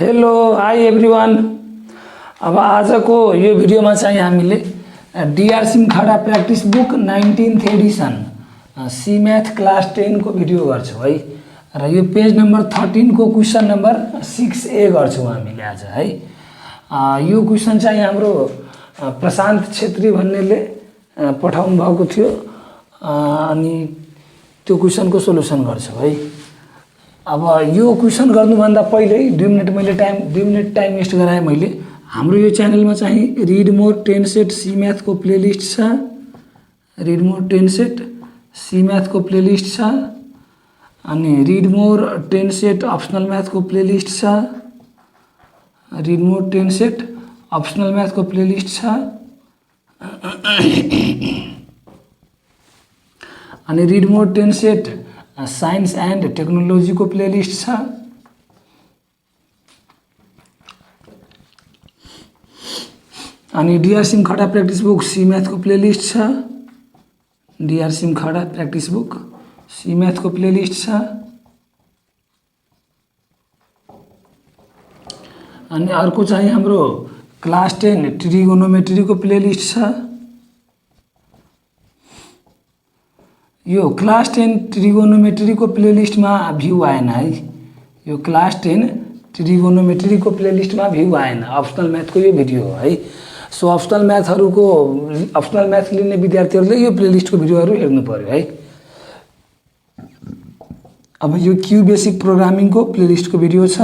Hello hi everyone. अब आजको यो भिडियोमा चाहिँ हामीले D R Simkhada practice book 19th edition C math class 10 को भिडियो गर्छौँ है। र यो पेज नम्बर 13 को क्वेसन नम्बर 6A गर्छौँ हामीले आज है। यो क्वेसन चाहिँ हाम्रो प्रशान्त छेत्री भन्नेले पठाउनु भएको थियो अनि त्यो क्वेसनको सोलुसन गर्छौँ है। अब यो क्वेसन गर्नुभन्दा पहिले 2 मिनट टाइम वेस्ट गराएँ मैले। हाम्रो यो च्यानलमा चाहिँ read more 10 set C math को प्लेलिस्ट छ। Read more 10 set C math को प्लेलिस्ट छ अनि read more 10 set optional math को प्लेलिस्ट छ। Read more 10 set optional math को प्लेलिस्ट छ अनि read more 10 set science and technology को प्लेलिस्ट छ। अनि D R Simkhada practice book C math को प्लेलिस्ट छ। D R Simkhada practice book C math को प्लेलिस्ट छ। अनि अर्को चाहिँ हाम्रो क्लास 10 ट्रिगोनोमेट्री को प्लेलिस्ट छ। यो क्लास 10 ट्रिगोनोमेट्री को प्लेलिस्ट में भ्यू आएन है। यो क्लास 10 ट्रिगोनोमेट्री को प्लेलिस्ट में भ्यू आएन। अप्सनल मैथ को यो भिडियो हो है। सो अप्सनल मैथ लिने विद्यार्थीहरूले यो प्लेलिस्ट को भिडियोहरू हेर्नु पर्यो है। अब यो क्यू बेसिक प्रोग्रामिङ को प्लेलिस्ट को भिडियो छ।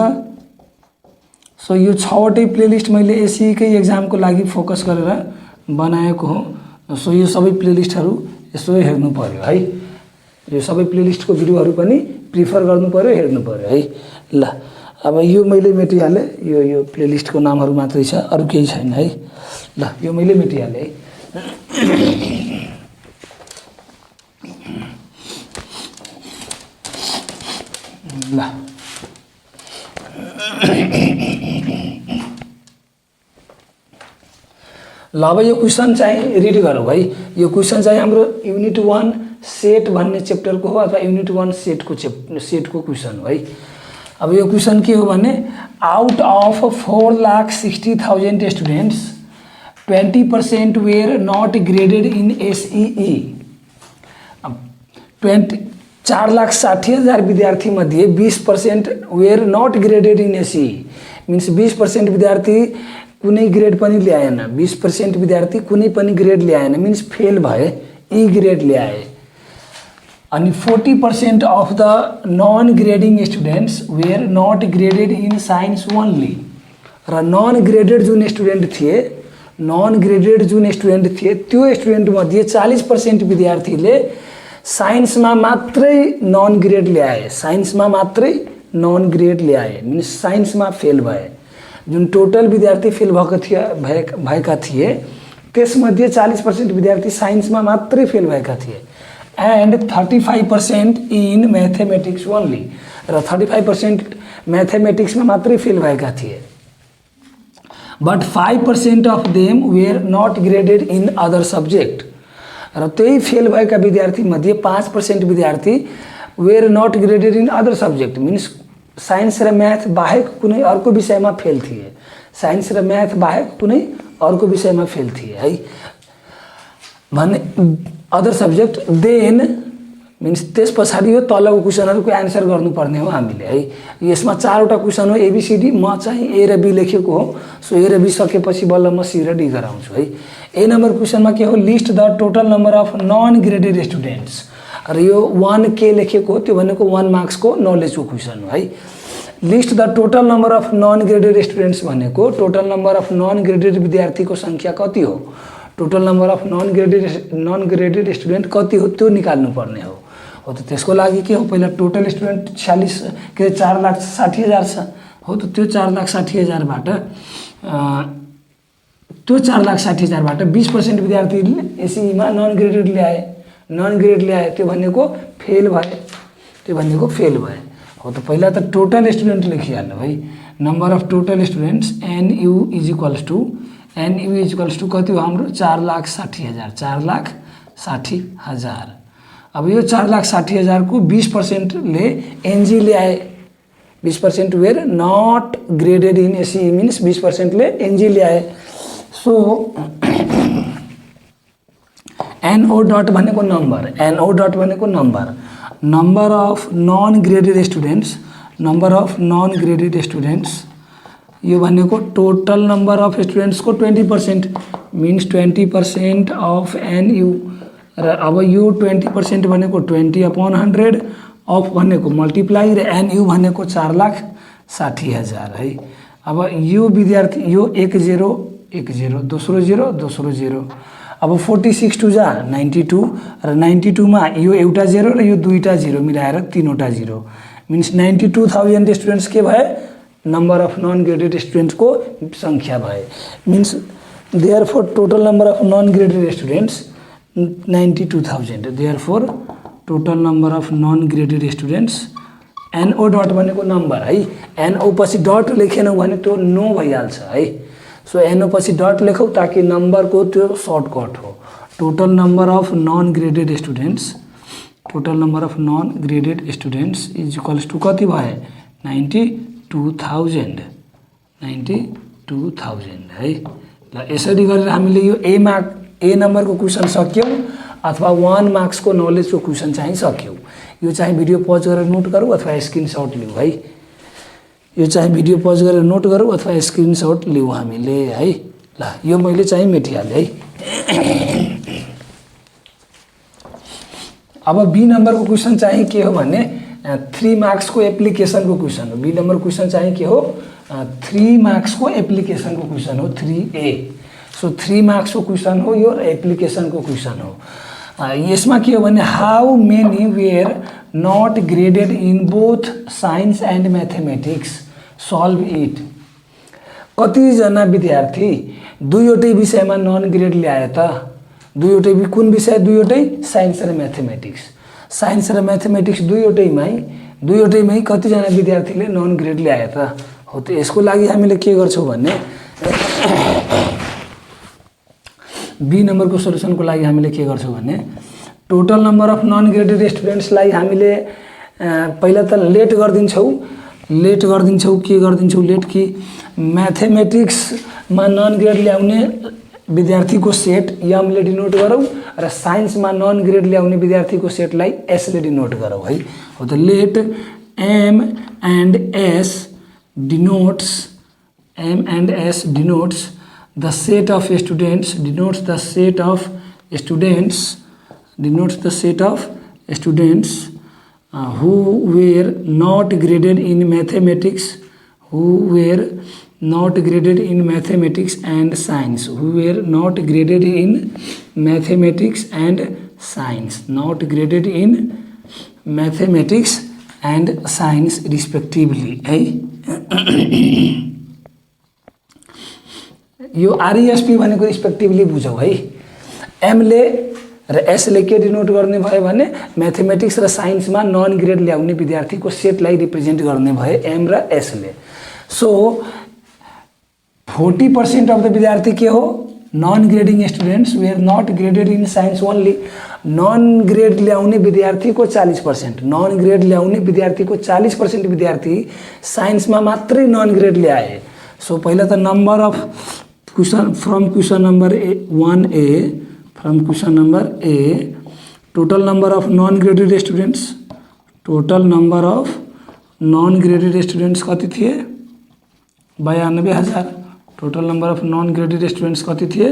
सो यो 6वटै प्लेलिस्ट मैले एसई कै एक्जाम को लागि फोकस गरेर बनाएको हो। सो यो सबै प्लेलिस्टहरू यसो हेर्नु पर्यो है। यो सबै प्लेलिस्ट को भिडियोहरू पनि प्रिफर गर्नु पर्यो, हेर्नु पर्यो है। ल अब यो मैले मेटिहाले। यो प्लेलिस्ट को नामहरू मात्रै छ, अरु केही छैन है। ल यो मैले मेटिहाले है। ल अब यो क्वेसन चाहिँ रिड गरौँ है। यो क्वेसन चाहिँ हाम्रो युनिट 1 सेट भन्ने चैप्टर को हो अथवा युनिट 1 सेट को क्वेसन हो है। अब यो क्वेसन के हो भने out of 4,60,000 students 20% were not graded in SEE. 4,60,000 विद्यार्थी मध्ये 20% were not graded in SEE. Means 20% विद्यार्थी कुनै ग्रेड पनि ल्याएन। 20% विद्यार्थी कुनै पनि ग्रेड ल्याएन, मीन्स फेल भए, ई ग्रेड ल्याए। अनि 40% of the non grading students were not graded in science only. र नन ग्रेडेड जुन स्टुडेन्ट थिए त्यो स्टुडेन्ट मध्ये 40% विद्यार्थीले साइन्समा मात्रै नन ग्रेड ल्याए। साइन्समा मात्रै नन ग्रेड ल्याए, मीन्स साइन्समा फेल भए। जुन टोटल विद्यार्थी फेल भएका थिए त्यसमध्ये 40% विद्यार्थी साइन्समा मात्रै फेल भएका थिए। And 35% in mathematics only. र 35% म्याथमेटिक्समा मात्रै फेल भएका थिए। But 5% of them were not graded in other subject. र त्यही फेल भएका विद्यार्थी मध्ये 5% विद्यार्थी were not graded in other subject, means science र म्याथ बाहेक कुनै अर्को विषयमा फेल थिए। साइन्स र म्याथ बाहेक कुनै अर्को विषयमा फेल थिए है भने अदर सब्जेक्ट। देन मीन्स त्यस पछाडि यो तलको क्वेसनहरुको एन्सर गर्नुपर्ने हो हामीले है। यसमा 4वटा क्वेसन हो एबीसीडी। म चाहिँ ए र बी लेखेको हो। सो ए र बी सकेपछि बल्ल म सी र डी गराउँछु है। ए नम्बर क्वेसनमा के हो, list the total number of non graded students. र यो 1K लेखेको हो, त्यो भनेको 1 मार्क्स को नलेज को क्वेसन हो है। List the total number of non graded students भनेको total number of non graded विद्यार्थी को संख्या कति हो, total number of non graded student कति हो त्यो निकाल्नु पर्ने हो। हो त त्यसको लागि के हो, पहिला टोटल स्टुडेन्ट 4,60,000 छ। हो त त्यो 4,60,000 बाट 20% विद्यार्थीले एसई मा नन ग्रेडेड ल्याए। त्यो भनेको फेल भए। हो त पहिला त टोटल स्टुडेन्ट लेखिहाल्नु है। Number of total students NU is equals to कति हो हाम्रो 4,60,000। 4,60,000। अब यो 4,60,000 को 20% ले एनजी ल्याए। 20% were not graded in S E means 20%ले एनजी ल्याए। सो एनओ डट भनेको नम्बर, एनओ डट भनेको number, number of non graded students, number of non graded students यो भनेको टोटल नम्बर अफ स्टुडेन्ट्सको 20% मिन्स 20% अफ एनयू। र अब यो 20% भनेको 20/100 अफ भनेको मल्टिप्लाई र एनयू भनेको 4,60,000 है। अब यो विद्यार्थी यो 1 0 1 0 दोस्रो 0 दोस्रो 0, अब 46 टू जा 92 र 92 मा यो एउटा 0 र यो दुईटा 0 मिलाएर तीनवटा 0 मिन्स 92,000 स्टुडेन्ट्स के भए number of non graded students को संख्या भए। Means therefore total number of non graded students 92,000, therefore total number of non graded students. N O dot भनेको नम्बर है, एनओ पछि डट लेखेनौँ भने त्यो नो भइहाल्छ है। सो एनओ पछि डट लेखौँ ताकि नम्बरको त्यो सर्टकट हो। Total number of non graded students, total number of non graded students is equals to कति भए 92,000, 92,000 है। ल यसरी गरेर हामीले यो ए नम्बरको क्वेसन सक्यौँ अथवा 1 मार्क्सको नलेजको क्वेसन चाहिँ सक्यौँ। यो चाहिँ भिडियो पज गरेर नोट गरौँ अथवा स्क्रिनसट लिऊ है। यो चाहिँ भिडियो पज गरेर नोट गरौँ अथवा स्क्रिनसट लिऊ हामीले है। ल यो मैले चाहिँ मेटिहालेँ है। अब बी नम्बरको क्वेसन चाहिँ के हो भने 3 मार्क्सको एप्लिकेसनको क्वेसन हो। बी नम्बर क्वेसन चाहिँ के हो 3 मार्क्सको एप्लिकेसनको क्वेसन हो 3A। सो 3 मार्क्सको क्वेसन हो यो, एप्लिकेसनको क्वेसन हो। यसमा के हो भने how many were not graded in both science and mathematics, solve it. कतिजना विद्यार्थी दुईवटै विषयमा नन ग्रेड ल्याए त? दुईवटै कुन विषय? दुईवटै साइन्स र म्याथमेटिक्स। साइन्स र म्याथमेटिक्स दुईवटैमै कतिजना विद्यार्थीले नन ग्रेड ल्याए त? हो त यसको लागि हामीले के गर्छौँ भने बी नम्बरको सोलुसनको लागि हामीले के गर्छौँ भने total number of non graded स्टुडेन्ट्सलाई हामीले पहिला त लेट गरिदिन्छौँ। के गरिदिन्छौँ लेट कि म्याथमेटिक्समा नन ग्रेड ल्याउने विद्यार्थीको सेट एमले डिनोट गरौँ र साइन्समा नन ग्रेड ल्याउने विद्यार्थीको सेटलाई एसले डिनोट गरौँ है। हो त let M and S denotes the set of students, denotes the set of students who were not graded in mathematics, and science, respectively है। यो आरईएसपी भनेको रिस्पेक्टिभली बुझौँ है। एमले र एसले के डिनोट गर्ने भयो भने म्याथमेटिक्स र साइन्समा नन ग्रेड ल्याउने विद्यार्थीको सेटलाई रिप्रेजेन्ट गर्ने भए एम र एसले। सो 40% अफ द विद्यार्थी के हो non grading students were not graded in science only. Non grade ल्याउने विद्यार्थीको 40%, नन ग्रेड ल्याउने विद्यार्थीको 40% विद्यार्थी साइन्समा मात्रै नन ग्रेड ल्याए। सो पहिला त number of question from question number 1A, total number of non graded students कति थिए 92,000। Total number of non graded students कति थिए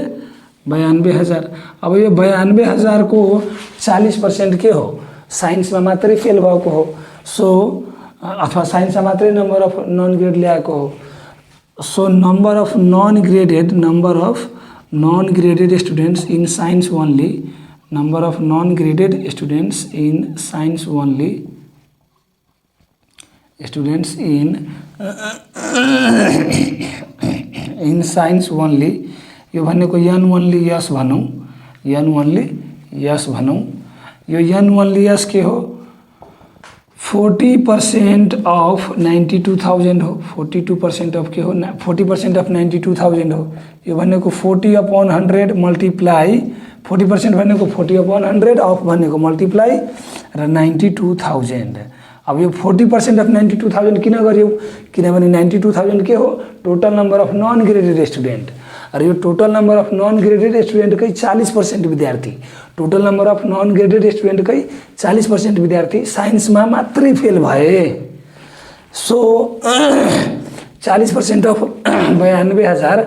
92,000। अब यो 92,000 को 40% के हो साइन्समा मात्रै फेल भएको हो। सो अथवा साइन्समा मात्रै नम्बर अफ नन ग्रेड ल्याएको हो। So number of non-graded students in science only, number of non-graded students in science only, in science only यो भनेको n only yes भनौँ, n only yes भनौँ। यो n only yes के हो 40% of 92,000 हो। 42% अफ के हो 40% अफ 92,000 हो। यो भनेको 40/100 मल्टिप्लाई 40% भनेको 40/100 अफ भनेको मल्टिप्लाई र 92,000 अब यो 40% अफ 92,000 किन गर्यो किनभने 92,000 के हो total number of non graded student र यो total number of non graded स्टुडेन्टकै 40% विद्यार्थी total number of non graded स्टुडेन्टकै 40% विद्यार्थी साइन्समा मात्रै फेल भए सो 40% अफ 92,000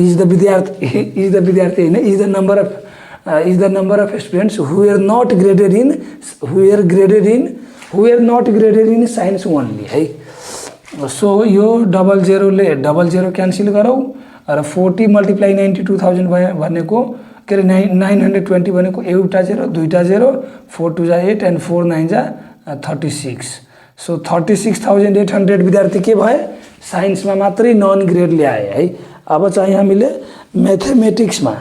इज द विद्यार्थी हैन is the number of students who are not graded in science only है सो यो 00 क्यान्सल गरौँ र 40 मल्टिप्लाई 92,000 भनेको के अरे 920 भनेको एउटा 0 दुईटा 0 4 2 जा 8 एन्ड 4 9 जा 36 सो 36,800 विद्यार्थी के भए साइन्समा मात्रै नन ग्रेड ल्याए है अब चाहिँ हामीले म्याथमेटिक्समा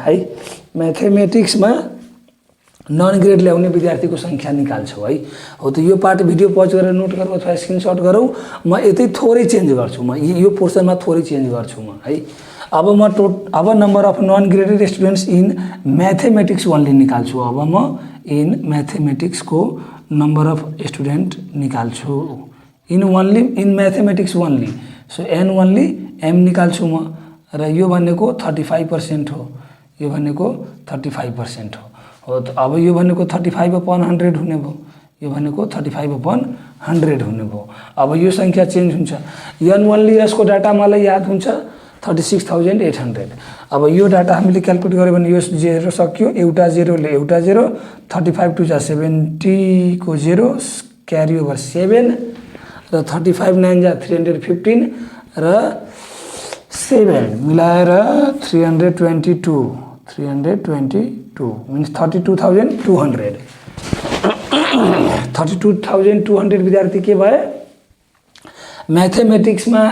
नन ग्रेड ल्याउने विद्यार्थीको संख्या निकाल्छौँ है हो त यो पार्ट भिडियो पज गरेर नोट गरौँ अथवा स्क्रिनशट गरौँ म यतै थोरै चेन्ज गर्छु म यो पोर्सनमा थोरै चेन्ज गर्छु म है अब number of non graded students in mathematics only निकाल्छु अब म इन म्याथमेटिक्सको नम्बर अफ स्टुडेन्ट निकाल्छु in mathematics only so N only M निकाल्छु म र यो भनेको 35% हो यो भनेको 35% हो त अब यो भनेको 35/100 हुने भयो यो भनेको 35/100 हुने भयो अब यो संख्या चेन्ज हुन्छ एन ओन्ली यसको डाटा मलाई याद हुन्छ 36,800 अब यो डाटा हामीले क्याल्कुलेट गर्यो भने यो 0 सक्यो एउटा 0 ले एउटा 0 35 2 जा 70 को 0 क्यारी ओभर 7 र 35 9 जा 315 र 7 मिलाएर 322 मिन्स 32,200 32,200 विद्यार्थी के भए म्याथमेटिक्समा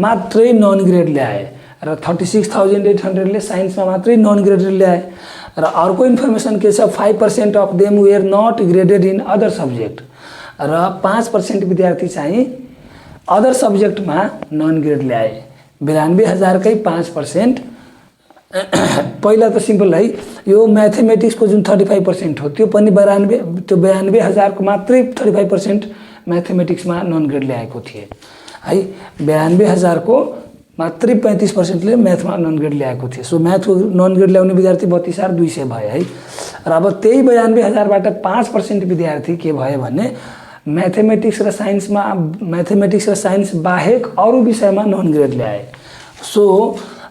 मात्रै नन ग्रेड ल्याए र 36,800 ले साइन्समा मात्रै नन ग्रेडेड ल्याए र अर्को इन्फर्मेसन के छ 5% of them were not graded in other subject र 5% विद्यार्थी चाहिँ अदर सब्जेक्टमा नन ग्रेड ल्याए 92,000 कै 5% पहिला त सिम्पल है यो म्याथमेटिक्सको जुन 35% हो त्यो पनि 92,000 को मात्रै 35% म्याथमेटिक्समा नन ग्रेड ल्याएको थिए है 92,000 को मात्रै 35% ले म्याथमा नन ग्रेड ल्याएको थिए सो म्याथको नन ग्रेड ल्याउने विद्यार्थी 32,200 भए है र अब त्यही 92,000 बाट 5% विद्यार्थी के भए भने म्याथमेटिक्स र साइन्स बाहेक अरु विषयमा नन ग्रेड ल्याए सो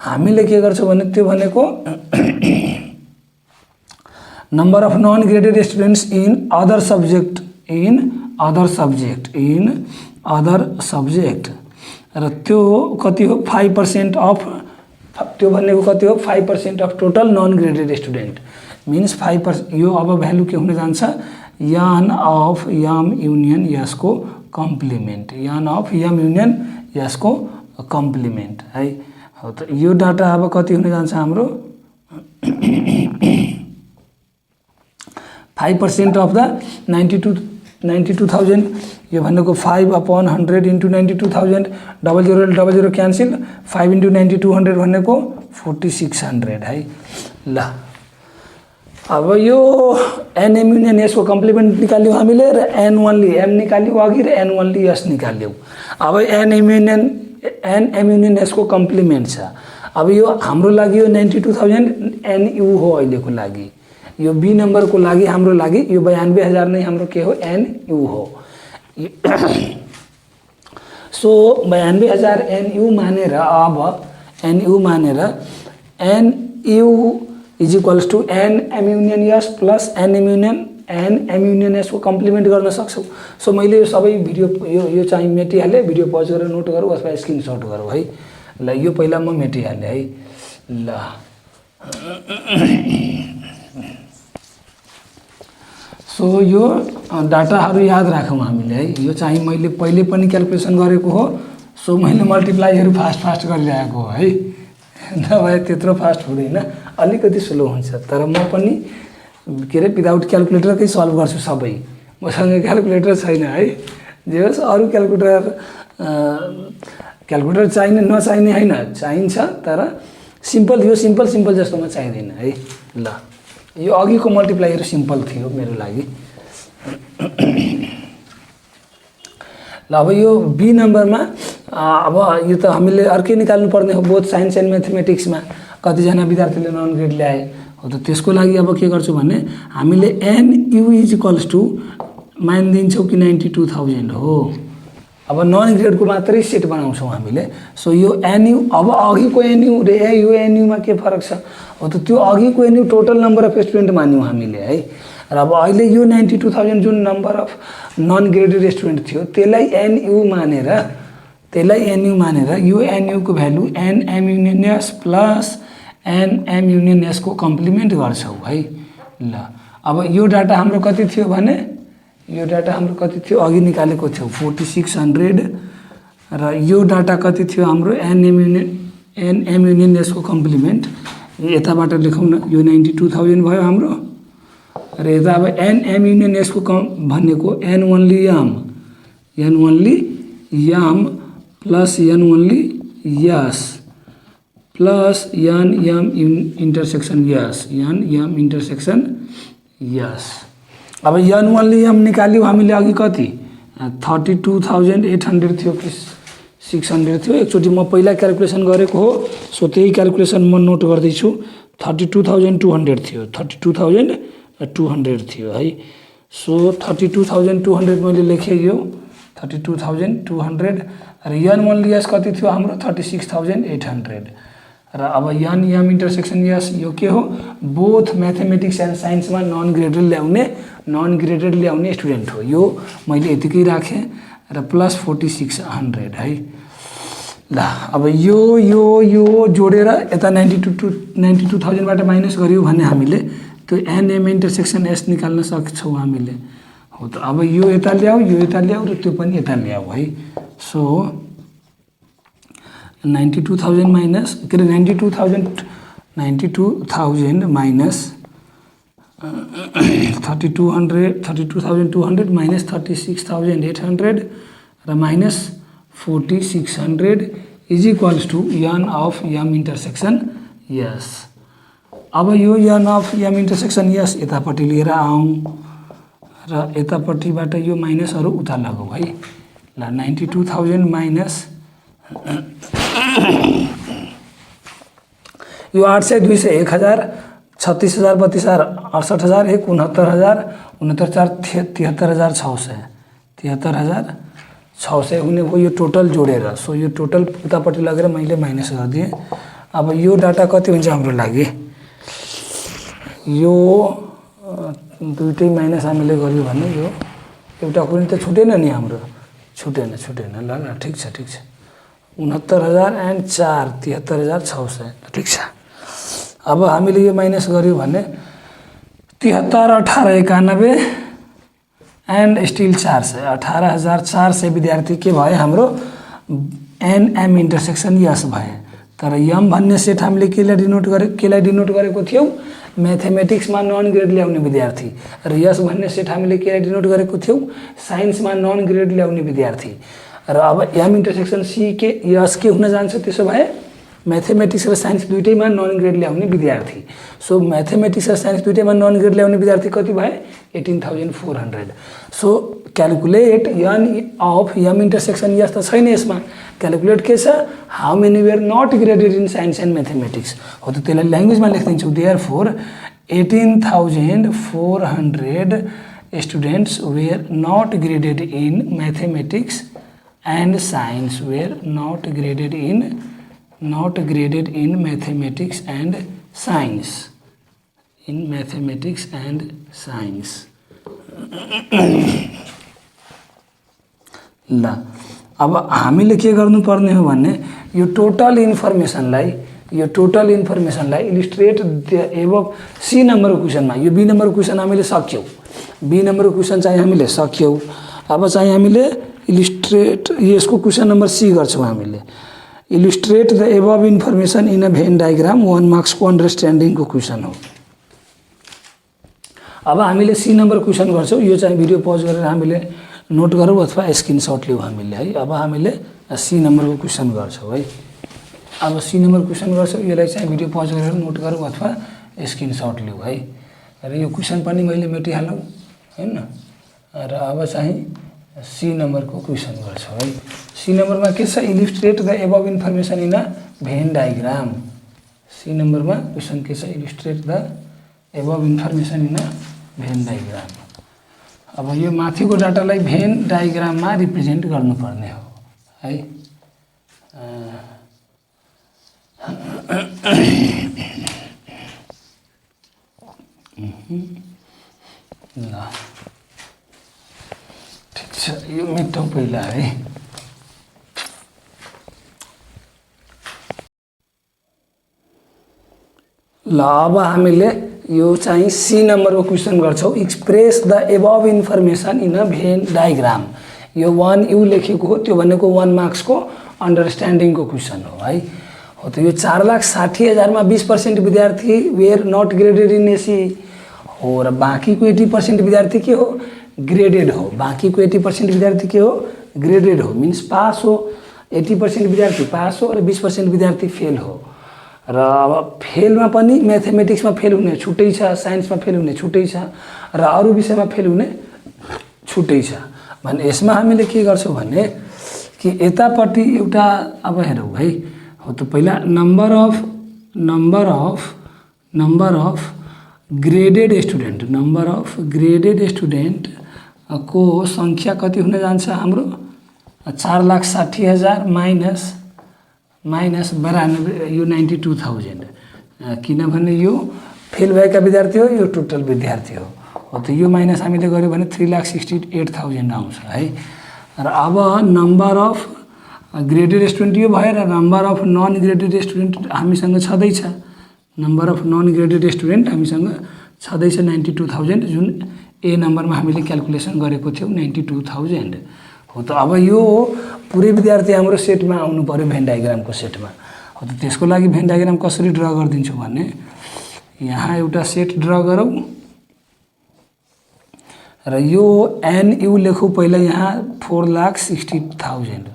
हामीले के गर्छौं भने त्यो भनेको number of non graded students in other subject र त्यो कति हो 5% अफ त्यो भनेको कति हो 5% of total non graded student means 5% यो अब भ्यालु के हुन जान्छ यान अफ यम युनियन यसको कम्प्लिमेन्ट यान अफ यम युनियन यसको कम्प्लिमेन्ट है हो त यो डाटा अब कति हुन जान्छ हाम्रो 5% अफ द 92,000 यो भनेको 5/100 इन्टु 92,000 00 क्यान्सल 5 इन्टु 9200 भनेको 4600 है ल अब यो एन एम युनियन यसको कम्प्लिमेन्ट निकाल्यौ हामीले र एन ओन्ली एम निकाल्यौ अघि र एन ओन्ली एस निकाल्यौ अब एन एम युनियन यसको कम्प्लिमेन्ट छ अब यो हाम्रो लागि यो 92,000 एन यु हो अहिलेको लागि यो बी नम्बरको लागि हाम्रो लागि यो 92,000 नै हाम्रो के हो एन यु हो सो 92,000 एन यु मानेर अब एन यु मानेर N U is equals to N M union S plus N M union S को कम्प्लिमेन्ट गर्न सक्छौं सो मैले यो सबै भिडियो यो चाहिँ मेटिहाले भिडियो पज गरेर नोट गरौँ अथवा स्क्रिनशट गरौँ है ल यो पहिला म मेटिहाले है ल सो यो डाटाहरु याद राखौं हामीले है यो चाहिँ मैले पहिले पनि क्याल्कुलेसन गरेको हो सो मैले मल्टिप्लाईहरु फास्ट गरिरहेको हो है नभए त्यत्रो फास्ट हुँदैन अलिकति स्लो हुन्छ तर म पनि के रे विदाउट क्याल्कुलेटरकै सल्भ गर्छु सबै मसँग क्याल्कुलेटर छैन है जे होस् अरु क्याल्कुलेटर चाहिने नचाहिने हैन चाहिन्छ तर सिम्पल यो सिम्पल जस्तोमा चाहिदैन है ल यो अघिको मल्टिप्लाईहरु सिम्पल थियो मेरो लागि ल अब यो बी नम्बरमा अब यो त हामीले अर्कै निकाल्नु पर्ने हो बोथ साइन्स एन्ड म्याथमेटिक्समा कतिजना विद्यार्थीले नन ग्रेड ल्याए हो। त त्यसको लागि अब के गर्छौँ भने हामीले NU इज इक्वल्स टु मानिदिन्छौँ कि 92,000 हो। अब नन ग्रेडको मात्रै सेट बनाउँछौँ हामीले। सो यो NU अब अघिको NU र यो NUमा के फरक छ हो त त्यो अघिको NU total number of student मान्यौँ हामीले है। र अब अहिले यो 92,000 जुन number of non graded student थियो त्यसलाई NU मानेर यो NU को value NM union S plus NM union S को कम्प्लिमेन्ट गर्छौँ है। ल अब यो डाटा हाम्रो कति थियो भने यो डाटा हाम्रो कति थियो अघि निकालेको थियो 4600 र यो डाटा कति थियो हाम्रो NM युनियन S को कम्प्लिमेन्ट यताबाट लेखौँ न यो 92,000 भयो हाम्रो र यता अब NM युनियन S को भनेको N only M plus N only S plus N M intersection S अब N only M निकाल्यौँ हामीले अघि कति 32,800 थियो कि 600 थियो। एकचोटि म पहिला क्याल्कुलेसन गरेको हो सो त्यही क्याल्कुलेसन म नोट गर्दैछु 32,200 थियो 32,200 थियो है। सो 32,200 मैले लेखेँ यो 32,200 र N only S कति थियो हाम्रो 36,800 र अब N M इंटरसेक्शन S यो के हो बोथ म्याथमेटिक्स एन्ड साइन्समा नन ग्रेडेड ल्याउने स्टुडेन्ट हो। यो मैले यतिकै राखेँ र प्लस 4600 है। ल अब यो जोडेर यता 92,000बाट माइनस गर्यो भने हामीले त्यो NM इंटरसेक्शन S निकाल्न सक्छौँ हामीले हो। त अब यो यता ल्याऊ र त्यो पनि यता ल्याऊ है। सो 92,000 माइनस के अरे 92,000 माइनस 32,200 माइनस 36,800 र minus 4600 is equals to N of M intersection S। अब यो N of M intersection S यतापट्टि लिएर आउँ र यतापट्टिबाट यो माइनसहरू उता लगाऊ है। ल 92,000 माइनस यो 800 200 1000 36,000 32,000 68,000 1 69,000 69,4 73,600 73,600 हुने भयो यो टोटल जोडेर। सो यो टोटल उतापट्टि लगेर मैले माइनस गरिदिएँ। अब यो डाटा कति हुन्छ हाम्रो लागि यो दुईटै माइनस हामीले गर्यो भने यो एउटा कुनै त छुटेन नि हाम्रो छुटेन ल ठिक छ 69,004 73,600 ठिक छ। अब हामीले यो माइनस गर्यो भने 73 18 91 एन्ड स्टिल 400 18,400 विद्यार्थी के भए हाम्रो NM इंटरसेक्शन S भए। तर M भन्ने सेट हामीले केलाई डिनोट गरेको थियौँ म्याथमेटिक्समा नन ग्रेड ल्याउने विद्यार्थी र S भन्ने सेट हामीले केलाई डिनोट गरेको थियौँ साइन्समा नन ग्रेड ल्याउने विद्यार्थी र अब M इंटरसेक्शन S के हुन जान्छ त्यसो भए मैथमेटिक्स र साइन्स दुईटैमा नन ग्रेड ल्याउने विद्यार्थी। सो मैथमेटिक्स र साइन्स दुईटैमा नन ग्रेड ल्याउने विद्यार्थी कति भए 18,400। So calculate N of M intersection S त छैन यसमा क्याल्कुलेट के छ how many were not graded in science and mathematics हो। त त्यसलाई ल्याङ्ग्वेजमा लेखिदिन्छु therefore 18,400 students were not graded in mathematics and science were not graded in mathematics and science ल अब हामीले के गर्नुपर्ने हो भने यो टोटल इन्फर्मेसनलाई इलिस्ट्रेट एबभ सी नम्बरको क्वेसनमा यो बी नम्बरको क्वेसन हामीले सक्यौँ बी नम्बरको क्वेसन चाहिँ हामीले सक्यौँ। अब चाहिँ हामीले इलिस्ट्रेट यसको क्वेसन नम्बर सी गर्छौँ हामीले illustrate the above information in a Venn diagram 1 marks को अन्डरस्ट्यान्डिङ को क्वेसन हो। अब हामीले सी नम्बर क्वेसन गर्छौँ यो चाहिँ भिडियो पज गरेर हामीले नोट गरौँ अथवा स्क्रिनसट लिऊ हामीले है। अब हामीले सी नम्बरको क्वेसन गर्छौँ है। अब सी नम्बर क्वेसन गर्छौँ यसलाई चाहिँ भिडियो पज गरेर नोट गरौँ अथवा स्क्रिनसट लिऊ है। र यो क्वेसन पनि मैले मेटिहालौँ हैन। र अब चाहिँ सी नम्बरको क्वेसन गर्छौँ है। सी नम्बरमा के छ, illustrate the above information in a Venn diagram. C नम्बरमा क्वेसन के छ, illustrate the above information in a Venn diagram. अब यो माथिको डाटालाई भेन डायग्राममा रिप्रेजेन्ट गर्नुपर्ने हो है। ल ठिक छ, यो मेटौँ पहिला है। ल अब हामीले यो चाहिँ सी नम्बरको क्वेसन गर्छौँ, express the above information in a Venn diagram. यो 1U लेखेको हो, त्यो भनेको 1 मार्क्सको अन्डरस्ट्यान्डिङको क्वेसन हो है। हो त यो 4,60,000 मा 20% विद्यार्थी were not graded in SEE हो र बाँकीको 80% विद्यार्थी के हो, ग्रेडेड हो। बाँकीको 80% विद्यार्थी के हो, ग्रेडेड हो, मिन्स पास हो। 80% विद्यार्थी पास हो र 20% विद्यार्थी फेल हो। र अब फेलमा पनि म्याथमेटिक्समा फेल हुने छुट्टै छ, साइन्समा फेल हुने छुट्टै छ र अरू विषयमा फेल हुने छुट्टै छ। भने यसमा हामीले के गर्छौँ भने कि यतापट्टि एउटा अब हेरौँ है। हो त पहिला number of graded student, number of graded student को सङ्ख्या कति हुन जान्छ हाम्रो, 4,60,000 माइनस 92, यो 92,000, किनभने यो फेल भएका विद्यार्थी हो, यो टोटल विद्यार्थी हो। हो त यो माइनस हामीले गऱ्यो भने 3,68,000 आउँछ है। र अब नम्बर अफ ग्रेडेड स्टुडेन्ट यो भयो र number of non graded student हामीसँग छँदैछ। Number of non graded student हामीसँग छँदैछ 92,000, जुन ए नम्बरमा हामीले क्यालकुलेसन गरेको थियौँ 92,000। हो त अब यो पुरै विद्यार्थी हाम्रो सेटमा आउनु पर्यो, भेन डायग्रामको सेटमा। हो त त्यसको लागि भेन डायग्राम कसरी ड्र गरिदिन्छु भने यहाँ एउटा सेट ड्र गरौँ र यो एनयू लेखौँ पहिला यहाँ 4,60,000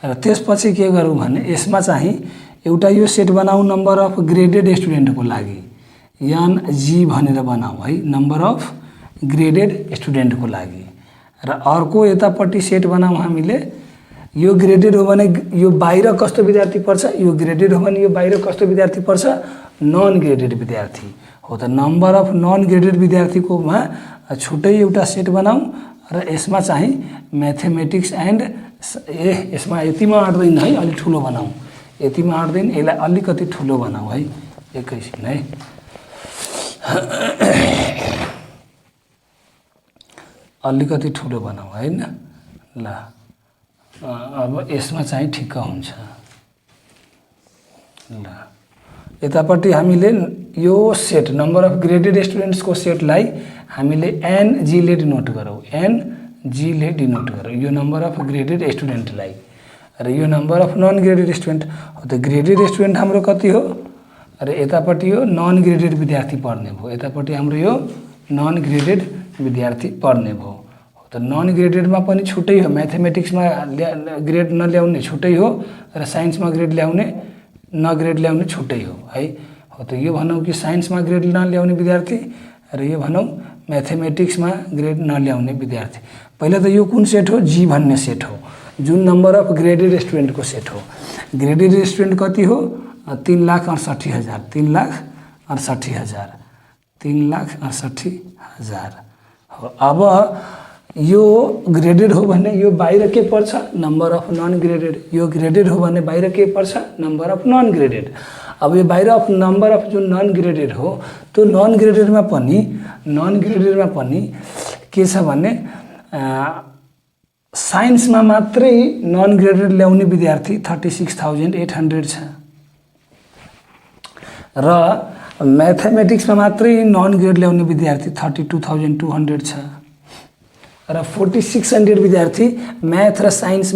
र त्यसपछि के गरौँ भने यसमा चाहिँ एउटा यो सेट बनाऊ नम्बर अफ ग्रेडेड स्टुडेन्टको लागि, एनजी भनेर बनाऊ है, नम्बर अफ ग्रेडेड स्टुडेन्टको लागि। र अर्को यतापट्टि सेट बनाऊ हामीले, यो ग्रेडेड हो भने यो बाहिर कस्तो विद्यार्थी पर्छ, यो ग्रेडेड हो भने यो बाहिर कस्तो विद्यार्थी पर्छ, नन ग्रेडेड विद्यार्थी। हो त नम्बर अफ नन ग्रेडेड विद्यार्थीकोमा छुट्टै एउटा सेट बनाऊ र यसमा चाहिँ म्याथमेटिक्स एन्ड यसमा यतिमा आँट्दैन है, अलिक ठुलो बनाऊ, यतिमा आँट्दैन, यसलाई अलिकति ठुलो बनाऊ है, एकैछिन है। अलिकति ठुलो बनाऊ हैन। ल अब यसमा चाहिँ ठिक्क हुन्छ। ल यतापट्टि हामीले यो सेट नम्बर अफ ग्रेडेड स्टुडेन्ट्सको सेटलाई हामीले एनजीले डिनोट गरौँ, एनजीले डिनोट गरौँ यो नम्बर अफ ग्रेडेड स्टुडेन्टलाई र यो number of non graded student. हो त ग्रेडेड स्टुडेन्ट हाम्रो कति हो र यतापट्टि यो नन ग्रेडेड विद्यार्थी पढ्ने भयो, यतापट्टि हाम्रो यो नन ग्रेडेड विद्यार्थी पढ्ने भयो। हो त नन ग्रेडेडमा पनि छुट्टै हो, म्याथमेटिक्समा ग्रेड नल्याउने छुट्टै हो र साइन्समा ग्रेड ल्याउने नग्रेड ल्याउने छुट्टै हो है। हो त यो भनौँ कि साइन्समा ग्रेड नल्याउने विद्यार्थी र यो भनौँ म्याथमेटिक्समा ग्रेड नल्याउने विद्यार्थी। पहिला त यो कुन सेट हो, जी भन्ने सेट हो, जुन नम्बर अफ ग्रेडेड स्टुडेन्टको सेट हो। ग्रेडेड स्टुडेन्ट कति हो, 3,68,000, 3,68,000, 3,68,000 हो। अब यो ग्रेडेड हो भने यो बाहिर के पर्छ, नम्बर अफ नन ग्रेडेड। यो ग्रेडेड हो भने बाहिर के पर्छ, नम्बर अफ नन ग्रेडेड। अब यो बाहिर अफ नम्बर अफ जुन नन ग्रेडेड हो, त्यो नन ग्रेडेडमा पनि के छ भने साइन्समा मात्रै नन ग्रेडेड ल्याउने विद्यार्थी 36,800 छ र म्याथमेटिक्समा मात्रै नन ग्रेड ल्याउने विद्यार्थी 32,200 छ र 4,600 विद्यार्थी म्याथ र साइन्स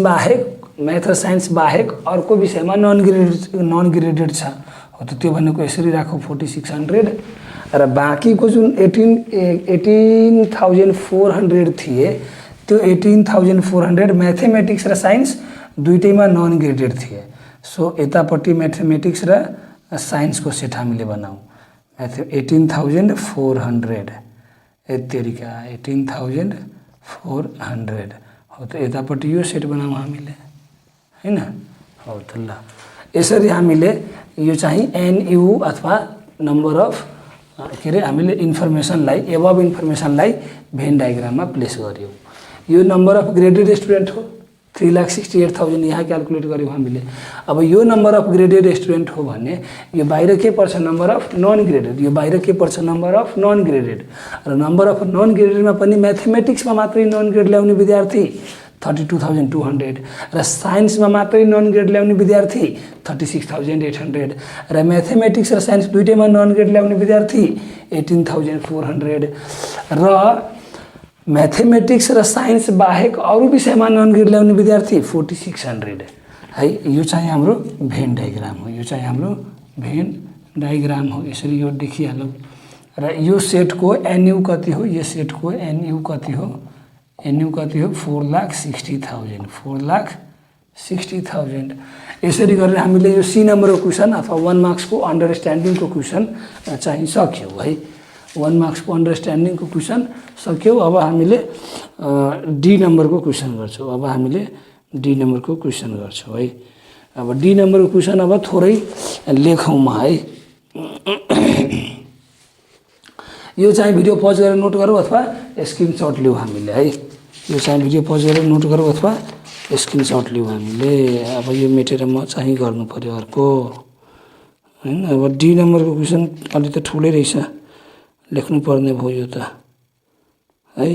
बाहेक अर्को विषयमा नन ग्रेडेड छ। हो त त्यो भनेको यसरी राखौँ 4,600 र बाँकीको जुन 18,400 थिए, त्यो 18,400 म्याथमेटिक्स र साइन्स दुईटैमा नन ग्रेडेड थिए। सो यतापट्टि म्याथमेटिक्स र साइन्सको सेट हामीले बनाऊ, 18,400 यतिका 18,400 हो। त यतापट्टि यो सेट बनाऊँ हामीले हैन। हो त ल यसरी हामीले यो चाहिँ एनयू अथवा नम्बर अफ के अरे हामीले इन्फर्मेसनलाई एबभ इन्फर्मेसनलाई भेन डायग्राममा प्लेस गर्यौँ। यो नम्बर अफ ग्रेडेड स्टुडेन्ट हो 3,68,000 यहाँ क्याल्कुलेट गर्यौँ हामीले। अब यो नम्बर अफ ग्रेडेड स्टुडेन्ट हो भने यो बाहिर के पर्छ नम्बर अफ नन ग्रेडेड, यो बाहिर के पर्छ नम्बर अफ नन ग्रेडेड। र नम्बर अफ नन ग्रेडेडमा पनि म्याथमेटिक्समा मात्रै नन ग्रेड ल्याउने विद्यार्थी 32,200 र साइन्समा मात्रै नन ग्रेड ल्याउने विद्यार्थी 36,800 र म्याथमेटिक्स र साइन्स दुईटैमा नन ग्रेड ल्याउने विद्यार्थी 18,400 र म्याथमेटिक्स र साइन्स बाहेक अरू विषयमा नन ग्रेड ल्याउने विद्यार्थी 4,600 है। यो चाहिँ हाम्रो भेन डायग्राम हो, यो चाहिँ हाम्रो भेन डायग्राम हो। यसरी यो देखिहालौँ। र यो सेटको एनयू कति हो, यो सेटको एनयू कति हो, एनयू कति हो 4,60,000 4,60,000। यसरी गरेर हामीले यो सी नम्बरको क्वेसन अथवा 1 मार्क्सको अन्डरस्ट्यान्डिङको क्वेसन चाहिँ सक्यौँ है। 1 मार्क्सको अन्डरस्ट्यान्डिङको क्वेसन सक्यौँ। अब हामीले डी नम्बरको क्वेसन गर्छौँ। अब हामीले डी नम्बरको क्वेसन गर्छौँ है। अब डी नम्बरको क्वेसन अब थोरै लेखौँ म है। यो चाहिँ भिडियो पज गरेर नोट गरौँ अथवा स्क्रिनसट लिउँ हामीले है। यो चाहिँ भिडियो पज गरेर नोट गरौँ अथवा स्क्रिनसट लिउँ हामीले। अब यो मेटेर म चाहिँ गर्नु पर्यो अर्को हैन। अब डी नम्बरको क्वेसन अलि त ठुलै रहेछ, लेख्नु पर्ने भयो यो त है,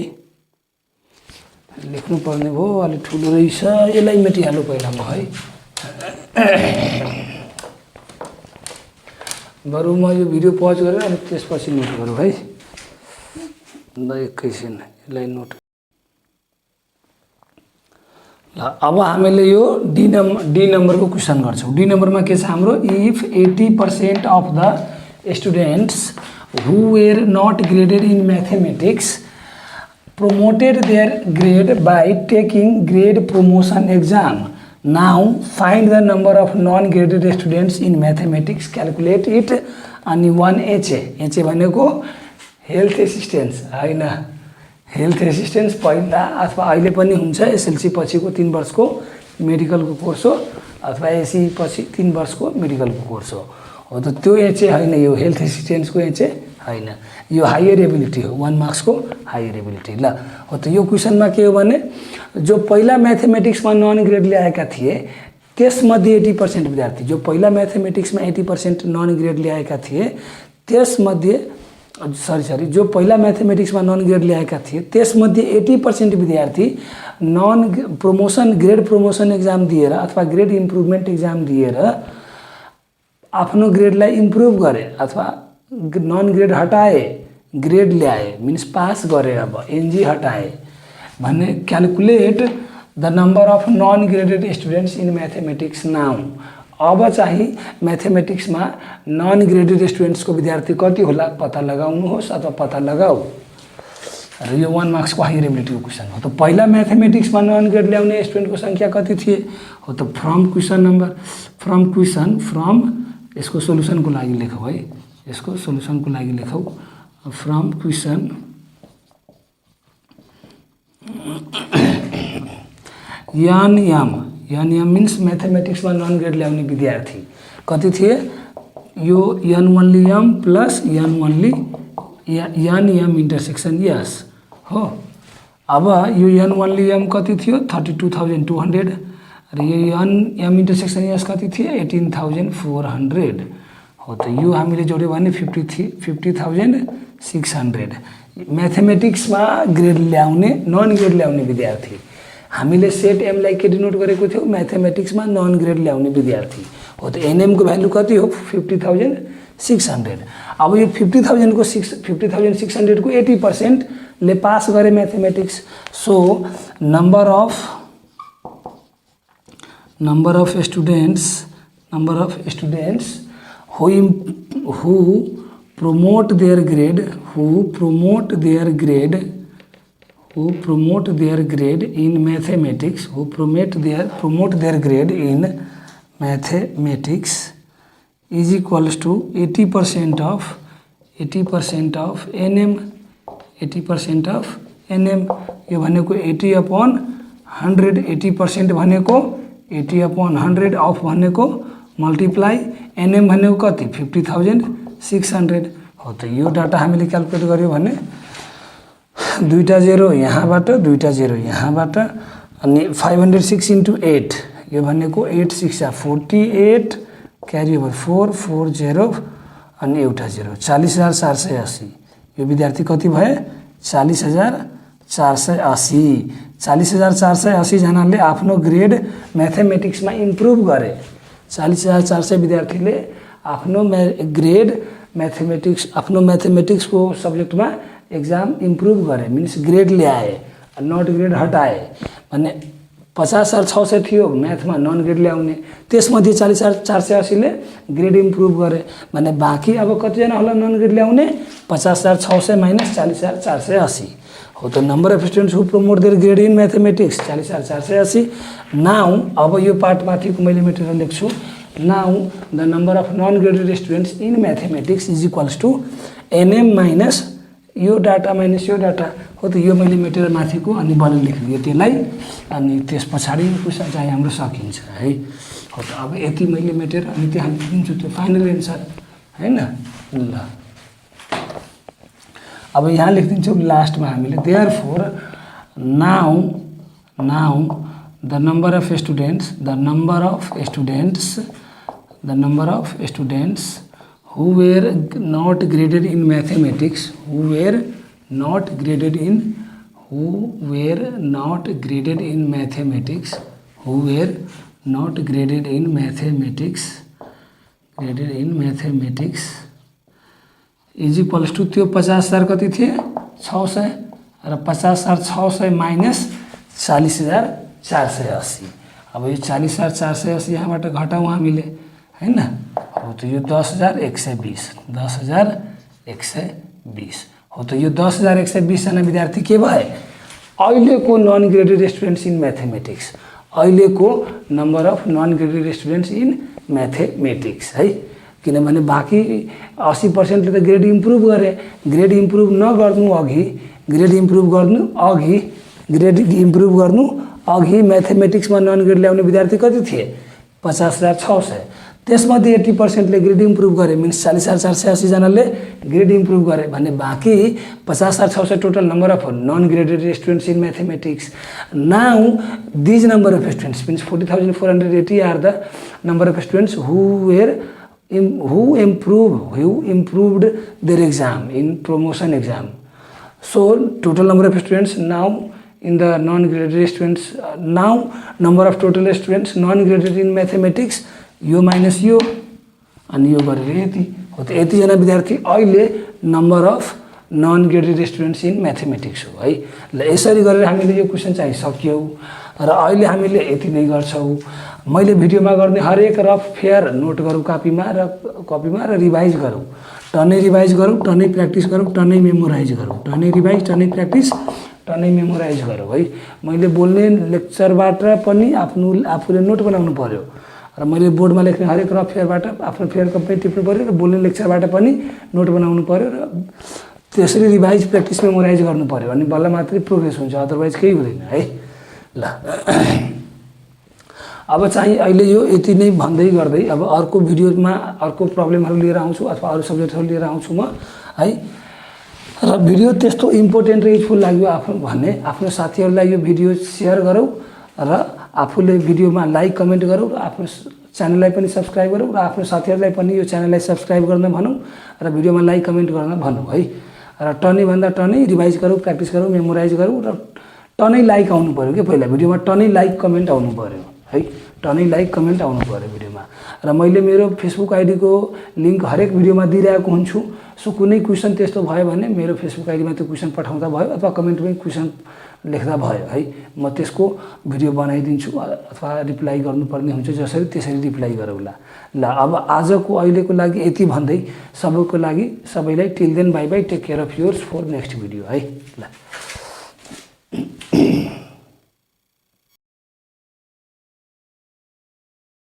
लेख्नु पर्ने भयो, अलि ठुलो रहेछ। यसलाई मेटिहालौँ पहिला म है। बरु म यो भिडियो पज गरेर अनि त्यसपछि नोट गरौँ है। ल एकैछिन यसलाई नोट। ल अब हामीले यो डी नम्बरको क्वेसन गर्छौँ। डी नम्बरमा के छ हाम्रो, if 80% of the students who were not graded in mathematics promoted their grade by taking grade promotion exam. Now find the number of non-graded students in mathematics. Calculate it. अनि 1 HA, HA भनेको health assistance हैन, health assistance पहिला अथवा अहिले पनि हुन्छ। SLC पछिको 3 वर्षको मेडिकलको कोर्स हो अथवा एससी पछि 3 वर्षको मेडिकलको कोर्स हो। हो त त्यो एचए हैन, यो हेल्थ एसिस्टेन्सको एचए हैन, यो हायर एबिलिटी हो, 1 मार्क्सको हायर एबिलिटी। ल हो त यो क्वेसनमा के हो भने जो पहिला म्याथमेटिक्समा नन ग्रेड ल्याएका थिए त्यसमध्ये 80% विद्यार्थी, जो पहिला म्याथमेटिक्समा 80% नन ग्रेड ल्याएका थिए त्यसमध्ये सरी जो पहिला म्याथमेटिक्समा नन ग्रेड ल्याएका थिए त्यसमध्ये 80% विद्यार्थी non promotion grade promotion exam दिएर अथवा ग्रेड इम्प्रुभमेन्ट एक्जाम दिएर आफ्नो ग्रेडलाई इम्प्रुभ गरे अथवा नन ग्रेड हटाए, ग्रेड ल्याए, मिन्स पास गरे। अब एनजी हटाए भन्ने। Calculate the number of non graded students in mathematics now. अब चाहिँ म्याथमेटिक्समा नन ग्रेडेड स्टुडेन्ट्सको विद्यार्थी कति होला पत्ता लगाउनुहोस् अथवा पत्ता लगाऊ। र यो 1 मार्क्सको हायर एबिलिटीको क्वेसन हो। त पहिला म्याथमेटिक्समा नन ग्रेड ल्याउने स्टुडेन्टको सङ्ख्या कति थिए हो त फ्रम क्वेसन नम्बर, फ्रम यसको सोलुसनको लागि लेखौँ है, यसको सोलुसनको लागि लेखौँ। फ्रम क्वेसन एम मिन्स म्याथमेटिक्समा नन ग्रेड ल्याउने विद्यार्थी कति थिए, यो N only M plus N only N M intersection S हो। अब यो एन ओन्ली एम कति थियो 32,200 र यो एन एम इन्टरसेक्सन यस कति थियो 18,400 हो। त यो हामीले जोड्यो भने 50,600 म्याथमेटिक्समा ग्रेड ल्याउने नन ग्रेड ल्याउने विद्यार्थी। हामीले सेट एमलाई के डिनोट गरेको थियौँ, म्याथमेटिक्समा नन ग्रेड ल्याउने विद्यार्थी हो। त एनएमको भ्यालु कति हो 50,600। अब यो 50,600 को 80% ले पास गरे mathematics. So number of students who promote their grade in mathematics, is equals to 80% of NM 80% of NM, यो भनेको 80/100, 80% भनेको 80/100 अफ भनेको मल्टिप्लाई एनएम भनेको कति 50,600 हो। त यो डाटा हामीले क्याल्कुलेट गर्यो भने दुईटा जेरो यहाँबाट, दुईटा जेरो यहाँबाट, अनि 506 × 8 यो भनेको 8 6 48 क्यारी ओभर 4 4 0 अनि एउटा जेरो 40,480। यो विद्यार्थी कति भए 40,480। 40,480 जनाले आफ्नो ग्रेड म्याथमेटिक्समा इम्प्रुभ गरे। 40,400 विद्यार्थीले आफ्नो ग्रेड म्याथमेटिक्सको सब्जेक्टमा एक्जाम इम्प्रुभ गरे, मिन्स ग्रेड ल्याए, नट ग्रेड हटाए। भने 50,600 थियो म्याथमा नन ग्रेड ल्याउने, त्यसमध्ये 40,480ले ग्रेड इम्प्रुभ गरे। भने बाँकी अब कतिजना होला नन ग्रेड ल्याउने 50,600 माइनस 40,480 हो। त number of students who promote their grade in mathematics 40,480। Now अब यो पार्ट माथिको मैले मेटेरियल लेख्छु। Now the number of non graded students in mathematics is equals to N M minus यो डाटा माइनस यो डाटा हो। त यो मैले मेटेरियल माथिको अनि बल लेखिदिएँ त्यसलाई, अनि त्यस पछाडि क्वेसन चाहिँ हाम्रो सकिन्छ है। हो त अब यति मैले मेटेरियल अनि त्यहाँ लेखिदिन्छु त्यो फाइनल एन्सर हैन। ल अब यहाँ लेखिदिन्छौँ लास्टमा हामीले therefore now the number of students who were not graded in mathematics who were not graded in mathematics is equals to त्यो 50,000 कति थिए 600 र 50,600 माइनस 40,480। अब यो 40,480 यहाँबाट घटाउँ हामीले हैन। हो त यो 10,120 हो। त यो 10,120 जना विद्यार्थी के भए अहिलेको non graded students in mathematics, अहिलेको number of non graded students in mathematics है। किनभने बाँकी 80%ले त ग्रेड इम्प्रुभ गरे। ग्रेड इम्प्रुभ नगर्नु अघि, ग्रेड इम्प्रुभ गर्नु अघि म्याथमेटिक्समा नन ग्रेड ल्याउने विद्यार्थी कति थिए 50,600। त्यसमध्ये 80%ले ग्रेड इम्प्रुभ गरे, मिन्स 40,480 जनाले ग्रेड इम्प्रुभ गरे। भने बाँकी 50,600 total number of non graded students in mathematics. Now these number of students means 40,480 are the number of students who improved their exam in promotion exam. So total number of students now in the non-graded students, now number of total students non-graded in mathematics यो minus यो अनि यो गरेर यति हो। त यतिजना विद्यार्थी अहिले number of non graded students in mathematics हो है। ल यसरी गरेर हामीले यो क्वेसन चाहिँ सक्यौँ र अहिले हामीले यति नै गर्छौँ। मैले भिडियोमा गर्ने हरेक रफ फेयर नोट गरौँ कपीमा र रिभाइज गरौँ, टनै रिभाइज गरौँ, टनै प्र्याक्टिस गरौँ, टनै मेमोराइज गरौँ, टनै रिभाइज, टनै प्र्याक्टिस, टनै मेमोराइज गरौँ है। मैले बोल्ने लेक्चरबाट पनि आफूले नोट बनाउनु पर्यो र मैले बोर्डमा लेख्ने हरेक रफ फेयरबाट आफ्नो फेयरको पनि टिप्नु पर्यो र बोल्ने लेक्चरबाट पनि नोट बनाउनु पर्यो र त्यसरी रिभाइज प्र्याक्टिस मेमोराइज गर्नु पर्यो अनि बल्ल मात्रै प्रोग्रेस हुन्छ, अदरवाइज केही हुँदैन है। ल अब चाहिँ अहिले यो यति नै भन्दै गर्दै अब अर्को भिडियोमा अर्को प्रब्लमहरू लिएर आउँछु अथवा अरू सब्जेक्टहरू लिएर आउँछु म है। र भिडियो त्यस्तो इम्पोर्टेन्ट र युजफुल लाग्यो भने आफ्नो साथीहरूलाई यो भिडियो सेयर गरौँ र आफूले भिडियोमा लाइक कमेन्ट गरौँ र आफ्नो च्यानललाई पनि सब्सक्राइब गरौँ र आफ्नो साथीहरूलाई पनि यो च्यानललाई सब्सक्राइब गर्न भनौँ र भिडियोमा लाइक कमेन्ट गर्न भनौँ है। र टनैभन्दा टनै रिभाइज गरौँ, प्र्याक्टिस गरौँ, मेमोराइज गरौँ र टनै लाइक आउनु पऱ्यो कि पहिला भिडियोमा टनै लाइक कमेन्ट आउनु पऱ्यो है। टनै लाइक कमेन्ट आउनु पऱ्यो भिडियोमा। र मैले मेरो फेसबुक आइडीको लिङ्क हरेक भिडियोमा दिइरहेको हुन्छु। सो कुनै क्वेसन त्यस्तो भयो भने मेरो फेसबुक आइडीमा त्यो क्वेसन पठाउँदा भयो अथवा कमेन्टमै क्वेसन लेख्दा भयो है। म त्यसको भिडियो बनाइदिन्छु अथवा रिप्लाई गर्नुपर्ने हुन्छ, जसरी त्यसरी रिप्लाई गरौँला। ल अब आजको अहिलेको लागि यति भन्दै सबैको लागि सबैलाई till then bye bye, take care of yours for next video है। ल